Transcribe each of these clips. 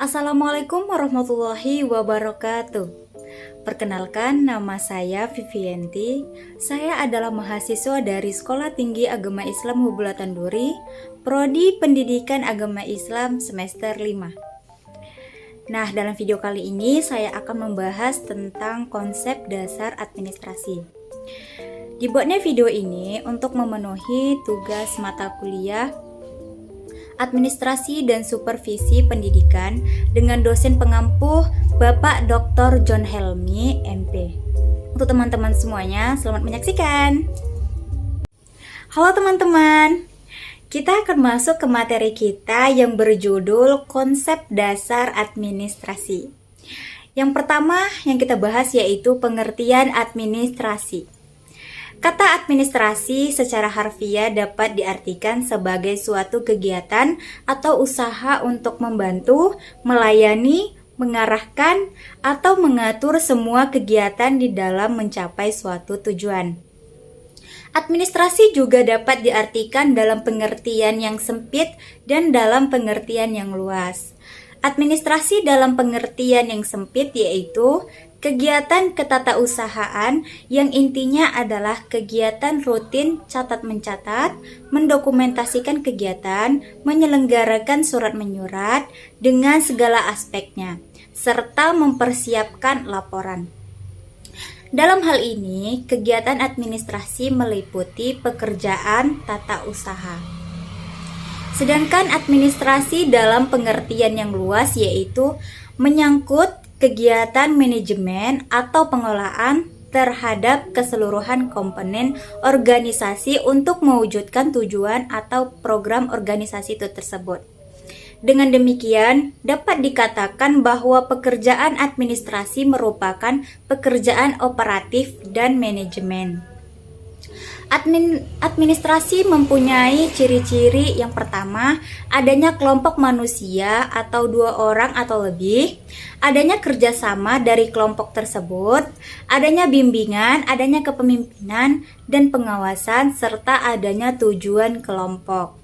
Assalamualaikum warahmatullahi wabarakatuh. Perkenalkan, nama saya Vivianti. Saya adalah mahasiswa dari Sekolah Tinggi Agama Islam Hubulatan Duri, Prodi Pendidikan Agama Islam semester 5. Nah, dalam video kali ini saya akan membahas tentang konsep dasar administrasi. Dibuatnya video ini untuk memenuhi tugas mata kuliah Administrasi dan Supervisi Pendidikan dengan dosen pengampuh Bapak Dr. John Helmi, MP. Untuk teman-teman semuanya, selamat menyaksikan. Halo teman-teman, kita akan masuk ke materi kita yang berjudul Konsep Dasar Administrasi. Yang pertama yang kita bahas yaitu pengertian administrasi. Kata administrasi secara harfiah dapat diartikan sebagai suatu kegiatan atau usaha untuk membantu, melayani, mengarahkan, atau mengatur semua kegiatan di dalam mencapai suatu tujuan. Administrasi juga dapat diartikan dalam pengertian yang sempit dan dalam pengertian yang luas. Administrasi dalam pengertian yang sempit yaitu kegiatan ketatausahaan yang intinya adalah kegiatan rutin catat-mencatat, mendokumentasikan kegiatan, menyelenggarakan surat menyurat dengan segala aspeknya, serta mempersiapkan laporan. Dalam hal ini, kegiatan administrasi meliputi pekerjaan tata usaha. Sedangkan administrasi dalam pengertian yang luas yaitu menyangkut kegiatan manajemen atau pengelolaan terhadap keseluruhan komponen organisasi untuk mewujudkan tujuan atau program organisasi itu tersebut. Dengan demikian, dapat dikatakan bahwa pekerjaan administrasi merupakan pekerjaan operatif dan manajemen. Administrasi mempunyai ciri-ciri yang pertama, adanya kelompok manusia atau 2 orang atau lebih, adanya kerjasama dari kelompok tersebut, adanya bimbingan, adanya kepemimpinan dan pengawasan, serta adanya tujuan kelompok.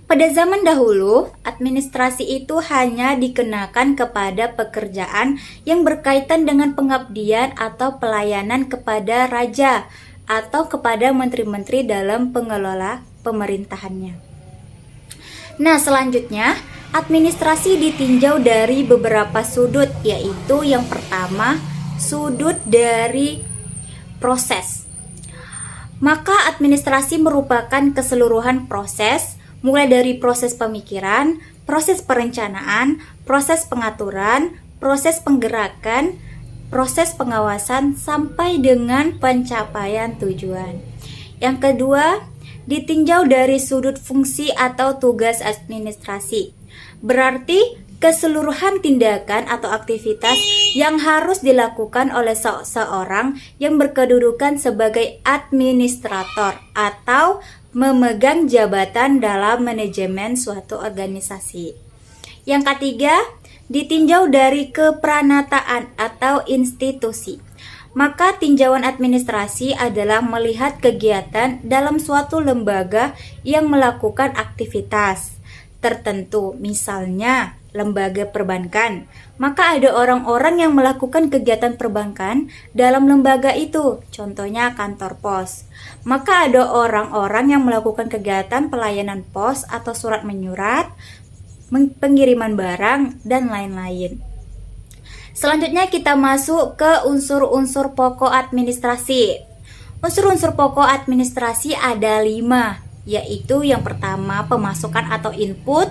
Pada zaman dahulu, administrasi itu hanya dikenakan kepada pekerjaan yang berkaitan dengan pengabdian atau pelayanan kepada raja atau kepada menteri-menteri dalam pengelola pemerintahannya. Nah, selanjutnya, administrasi ditinjau dari beberapa sudut, yaitu yang pertama, sudut dari proses. Maka administrasi merupakan keseluruhan proses, mulai dari proses pemikiran, proses perencanaan, proses pengaturan, proses penggerakan, proses pengawasan sampai dengan pencapaian tujuan. Yang kedua, ditinjau dari sudut fungsi atau tugas administrasi. Berarti keseluruhan tindakan atau aktivitas yang harus dilakukan oleh seseorang yang berkedudukan sebagai administrator atau memegang jabatan dalam manajemen suatu organisasi. Yang ketiga, ditinjau dari kepranataan atau institusi. Maka tinjauan administrasi adalah melihat kegiatan dalam suatu lembaga yang melakukan aktivitas tertentu, misalnya lembaga perbankan. Maka ada orang-orang yang melakukan kegiatan perbankan dalam lembaga itu, contohnya kantor pos. Maka ada orang-orang yang melakukan kegiatan pelayanan pos atau surat menyurat, pengiriman barang, dan lain-lain. Selanjutnya kita masuk ke unsur-unsur pokok administrasi. Unsur-unsur pokok administrasi ada 5, yaitu yang pertama pemasukan atau input,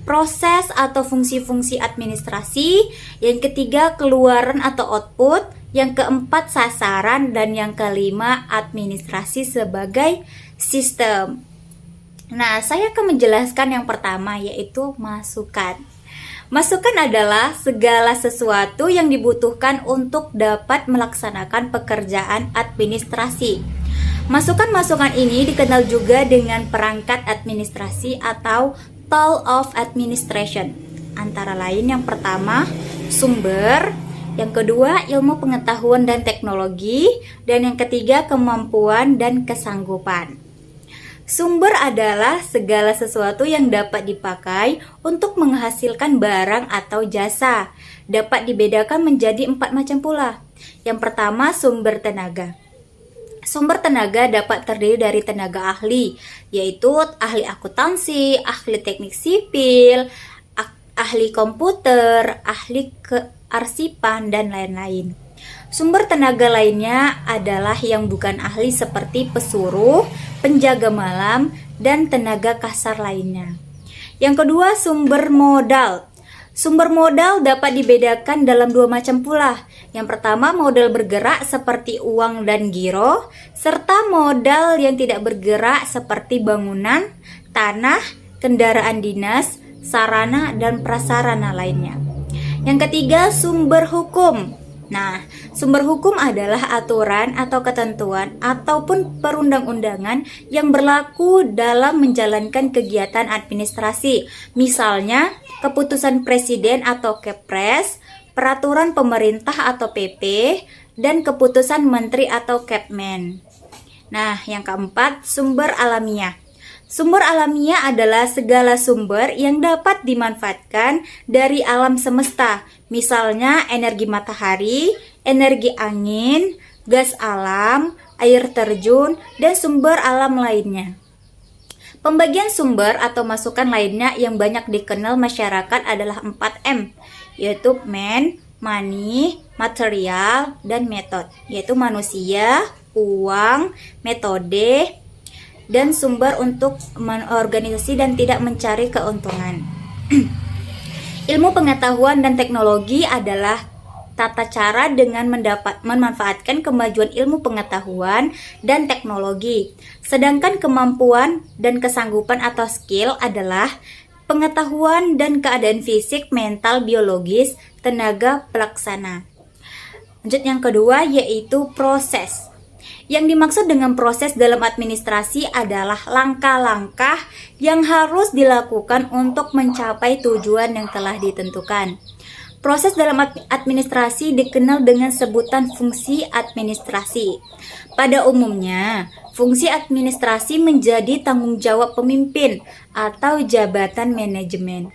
proses atau fungsi-fungsi administrasi, yang ketiga keluaran atau output, yang keempat sasaran, dan yang kelima administrasi sebagai sistem. Nah, saya akan menjelaskan yang pertama yaitu masukan. Masukan adalah segala sesuatu yang dibutuhkan untuk dapat melaksanakan pekerjaan administrasi. Masukan-masukan ini dikenal juga dengan perangkat administrasi atau tool of administration. Antara lain yang pertama, sumber, yang kedua ilmu pengetahuan dan teknologi, dan yang ketiga kemampuan dan kesanggupan. Sumber adalah segala sesuatu yang dapat dipakai untuk menghasilkan barang atau jasa. Dapat dibedakan menjadi 4 macam pula. Yang pertama, sumber tenaga. Sumber tenaga dapat terdiri dari tenaga ahli, yaitu ahli akuntansi, ahli teknik sipil, ahli komputer, ahli kearsipan, dan lain-lain. Sumber tenaga lainnya adalah yang bukan ahli seperti pesuruh, penjaga malam, dan tenaga kasar lainnya. Yang kedua, sumber modal. Sumber modal dapat dibedakan dalam 2 macam pula. Yang pertama, modal bergerak seperti uang dan giro, serta modal yang tidak bergerak seperti bangunan, tanah, kendaraan dinas, sarana, dan prasarana lainnya. Yang ketiga, sumber hukum. Nah, sumber hukum adalah aturan atau ketentuan ataupun perundang-undangan yang berlaku dalam menjalankan kegiatan administrasi. Misalnya, keputusan presiden atau Kepres, peraturan pemerintah atau PP, dan keputusan menteri atau Kepmen. Nah, yang keempat, sumber alamiah. Sumber alamiah adalah segala sumber yang dapat dimanfaatkan dari alam semesta, misalnya energi matahari, energi angin, gas alam, air terjun, dan sumber alam lainnya. Pembagian sumber atau masukan lainnya yang banyak dikenal masyarakat adalah 4M, yaitu man, money, material, dan method, yaitu manusia, uang, metode, dan sumber untuk organisasi dan tidak mencari keuntungan. Ilmu pengetahuan dan teknologi adalah tata cara dengan memanfaatkan kemajuan ilmu pengetahuan dan teknologi. Sedangkan kemampuan dan kesanggupan atau skill adalah pengetahuan dan keadaan fisik, mental, biologis, tenaga pelaksana. Lanjut yang kedua, yaitu proses. Yang dimaksud dengan proses dalam administrasi adalah langkah-langkah yang harus dilakukan untuk mencapai tujuan yang telah ditentukan. Proses dalam administrasi dikenal dengan sebutan fungsi administrasi. Pada umumnya, fungsi administrasi menjadi tanggung jawab pemimpin atau jabatan manajemen.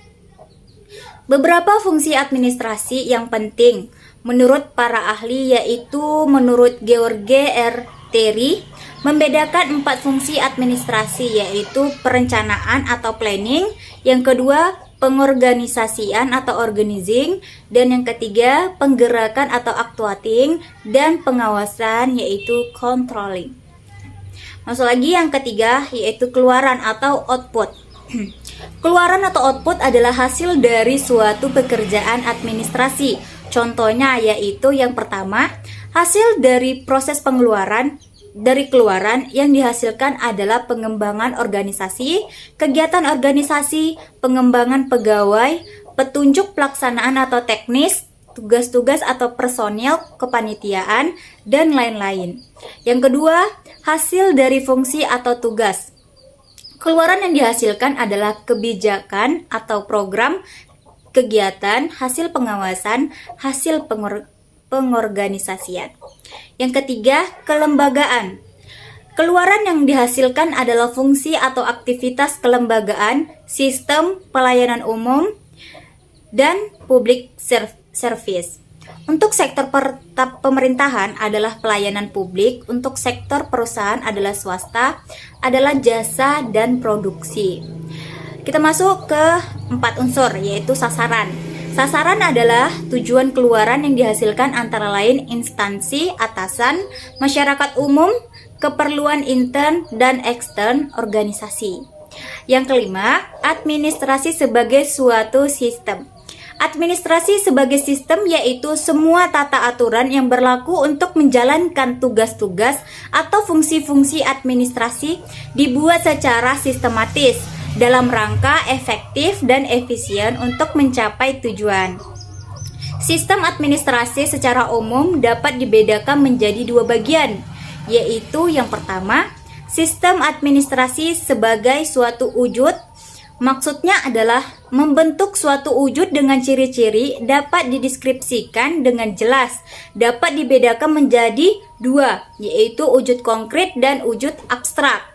Beberapa fungsi administrasi yang penting menurut para ahli yaitu menurut George R. Terry membedakan 4 fungsi administrasi yaitu perencanaan atau planning, yang kedua pengorganisasian atau organizing, dan yang ketiga penggerakan atau actuating, dan pengawasan yaitu controlling. Masuk lagi yang ketiga yaitu keluaran atau output. Keluaran atau output adalah hasil dari suatu pekerjaan administrasi. Contohnya yaitu yang pertama, hasil dari proses pengeluaran dari keluaran yang dihasilkan adalah pengembangan organisasi, kegiatan organisasi, pengembangan pegawai, petunjuk pelaksanaan atau teknis, tugas-tugas atau personil kepanitiaan, dan lain-lain. Yang kedua, hasil dari fungsi atau tugas. Keluaran yang dihasilkan adalah kebijakan atau program, kegiatan, hasil pengawasan, hasil pengorganisasian. Yang ketiga, kelembagaan. Keluaran yang dihasilkan adalah fungsi atau aktivitas kelembagaan, sistem pelayanan umum, dan public service. Untuk sektor pemerintahan adalah pelayanan publik, untuk sektor perusahaan adalah swasta, adalah jasa dan produksi. Kita masuk ke 4 unsur yaitu sasaran. Sasaran adalah tujuan keluaran yang dihasilkan antara lain instansi, atasan, masyarakat umum, keperluan intern dan ekstern organisasi. Yang kelima, administrasi sebagai suatu sistem. Administrasi sebagai sistem yaitu semua tata aturan yang berlaku untuk menjalankan tugas-tugas atau fungsi-fungsi administrasi dibuat secara sistematis dalam rangka efektif dan efisien untuk mencapai tujuan. Sistem administrasi secara umum dapat dibedakan menjadi 2 bagian, yaitu yang pertama, sistem administrasi sebagai suatu wujud. Maksudnya adalah membentuk suatu wujud dengan ciri-ciri dapat dideskripsikan dengan jelas, dapat dibedakan menjadi 2, yaitu wujud konkret dan wujud abstrak.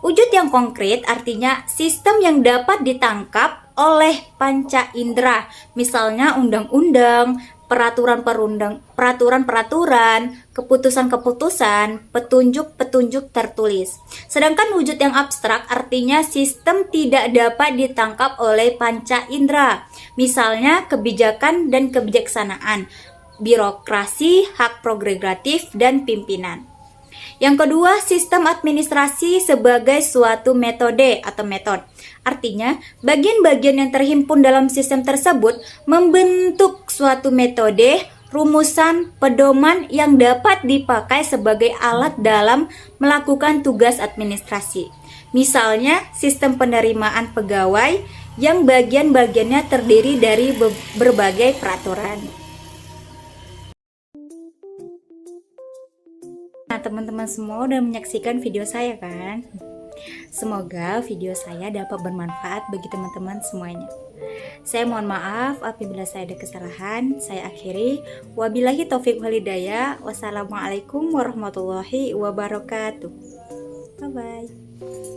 Wujud yang konkret artinya sistem yang dapat ditangkap oleh panca indera, misalnya undang-undang, peraturan-peraturan, keputusan-keputusan, petunjuk-petunjuk tertulis. Sedangkan wujud yang abstrak artinya sistem tidak dapat ditangkap oleh panca indera, misalnya kebijakan dan kebijaksanaan, birokrasi, hak prerogatif, dan pimpinan. Yang kedua, sistem administrasi sebagai suatu metode atau metode. Artinya, bagian-bagian yang terhimpun dalam sistem tersebut membentuk suatu metode, rumusan, pedoman yang dapat dipakai sebagai alat dalam melakukan tugas administrasi. Misalnya, sistem penerimaan pegawai yang bagian-bagiannya terdiri dari berbagai peraturan. Nah, teman-teman semua udah menyaksikan video saya kan? Semoga video saya dapat bermanfaat bagi teman-teman semuanya. Saya mohon maaf apabila saya ada kesalahan. Saya akhiri. Wabillahi taufik wal hidayah. Wassalamualaikum warahmatullahi wabarakatuh. Bye-bye.